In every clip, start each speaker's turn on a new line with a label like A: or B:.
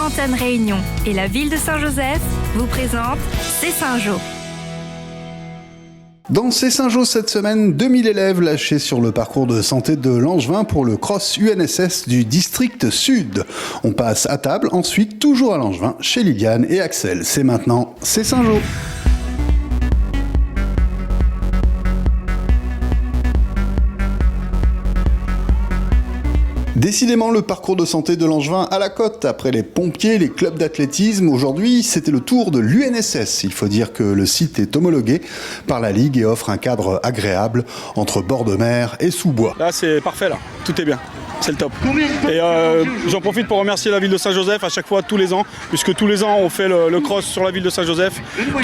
A: Antenne Réunion et la ville de Saint-Joseph vous présentent C'est Saint-Jo.
B: Dans C'est Saint-Jo cette semaine, 2000 élèves lâchés sur le parcours de santé de Langevin pour le cross UNSS du district sud. On passe à table, ensuite toujours à Langevin, chez Liliane et Axel. C'est maintenant C'est Saint-Jo. Décidément, le parcours de santé de Langevin à la cote. Après les pompiers, les clubs d'athlétisme, aujourd'hui, c'était le tour de l'UNSS. Il faut dire que le site est homologué par la Ligue et offre un cadre agréable entre bord de mer et sous-bois.
C: Là, c'est parfait, là. Tout est bien. C'est le top. Et j'en profite pour remercier la ville de Saint-Joseph à chaque fois, tous les ans, puisque tous les ans on fait le cross sur la ville de Saint-Joseph,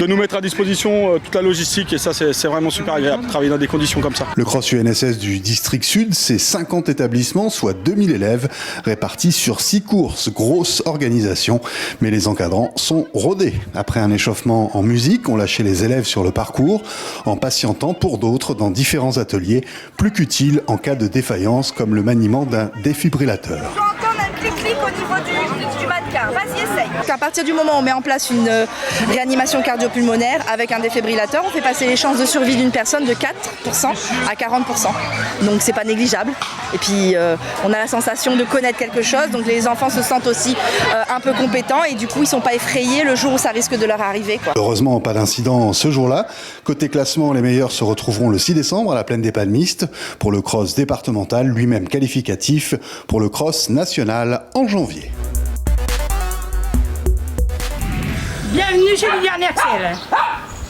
C: de nous mettre à disposition toute la logistique, et ça c'est vraiment super agréable de travailler dans des conditions comme ça.
B: Le cross UNSS du district sud, c'est 50 établissements, soit 2000 élèves, répartis sur 6 courses. Grosse organisation, mais les encadrants sont rodés. Après un échauffement en musique, on lâchait les élèves sur le parcours, en patientant pour d'autres dans différents ateliers, plus qu'utiles en cas de défaillance, comme le maniement d'un défibrillateur.
D: Je entends un clic-clic au niveau du mannequin. Vas-y, essaye.
E: À partir du moment où on met en place une réanimation cardio-pulmonaire avec un défibrillateur, on fait passer les chances de survie d'une personne de 4% à 40%. Donc c'est pas négligeable. Et puis on a la sensation de connaître quelque chose, donc les enfants se sentent aussi un peu compétents et du coup ils sont pas effrayés le jour où ça risque de leur arriver, quoi.
B: Heureusement, pas d'incident ce jour-là. Côté classement, les meilleurs se retrouveront le 6 décembre à la Plaine des Palmistes pour le cross départemental, lui-même qualificatif pour le cross national en janvier.
F: Bienvenue chez Liliane et Axel.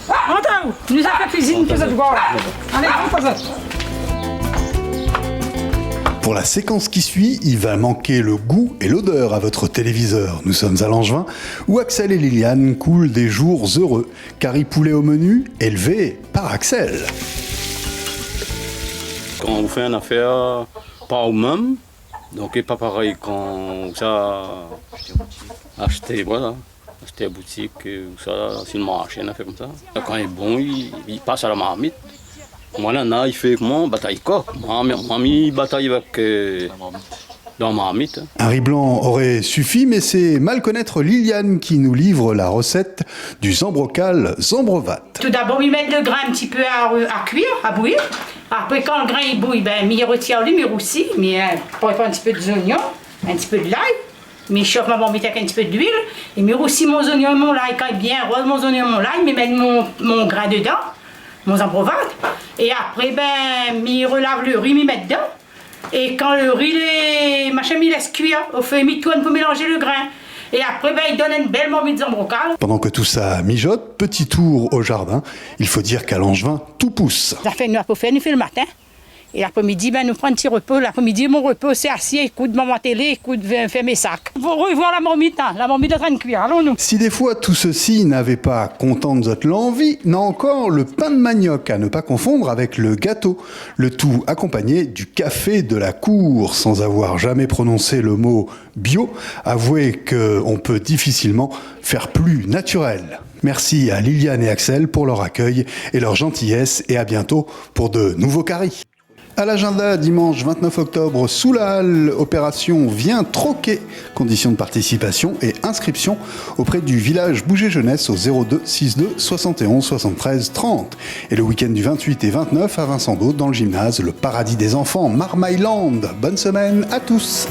F: Entends-vous, nous avons fait cuisine pour cette voie. Allez, on passe.
B: Pour la séquence qui suit, il va manquer le goût et l'odeur à votre téléviseur. Nous sommes à Langevin, où Axel et Liliane coulent des jours heureux. Curry poulet au menu, élevé par Axel.
G: Quand on fait une affaire, pas au même, donc c'est pas pareil quand ça acheter, voilà. Acheter à boutique, ça, c'est une marché, une affaire comme ça. Quand il est bon, il passe à la marmite. Moi, là, il fait comment? Bataille coq. Moi, il bataille avec dans la marmite.
B: Un riz blanc aurait suffi, mais c'est mal connaître Liliane qui nous livre la recette du zambrocal zambrovat.
F: Tout d'abord, il met le grain un petit peu à cuire, à bouillir. Après, quand le grain il bouille, il retire lui, il roussit, mais pour un petit peu d'oignon, un petit peu de l'ail. Mais je chauffe ma marmite avec un petit peu d'huile. Et je roussis mon oignon et mon l'ail. Quand il est bien rose, mon oignon et mon l'ail, je mets mon grain dedans, mon zambrovat. Et après, je relave le riz, je mets dedans. Et quand le riz, il laisse cuire, au feu, il tourne pour mélanger le grain. Et après, il donne une belle marmite de zambrocal.
B: Pendant que tout ça mijote, petit tour au jardin. Il faut dire qu'à Langevin, tout pousse.
F: Ça fait une heure pour faire, nous fait le matin. Et l'après-midi, nous prenons un petit repos. L'après-midi, mon repos, c'est assis, écoute maman télé, écoute, faire mes sacs. Faut revoir la marmite est en train de cuire, allons-nous.
B: Si des fois tout ceci n'avait pas content de l'envie, n'a encore le pain de manioc à ne pas confondre avec le gâteau. Le tout accompagné du café de la cour. Sans avoir jamais prononcé le mot bio, avouez qu'on peut difficilement faire plus naturel. Merci à Liliane et Axel pour leur accueil et leur gentillesse et à bientôt pour de nouveaux caries. À l'agenda, dimanche 29 octobre, sous la halle, opération Viens troquer. Conditions de participation et inscription auprès du village Bouger Jeunesse au 02 62 71 73 30. Et le week-end du 28 et 29 à Vincent d'Aude dans le gymnase, le paradis des enfants, Marmailland. Bonne semaine à tous.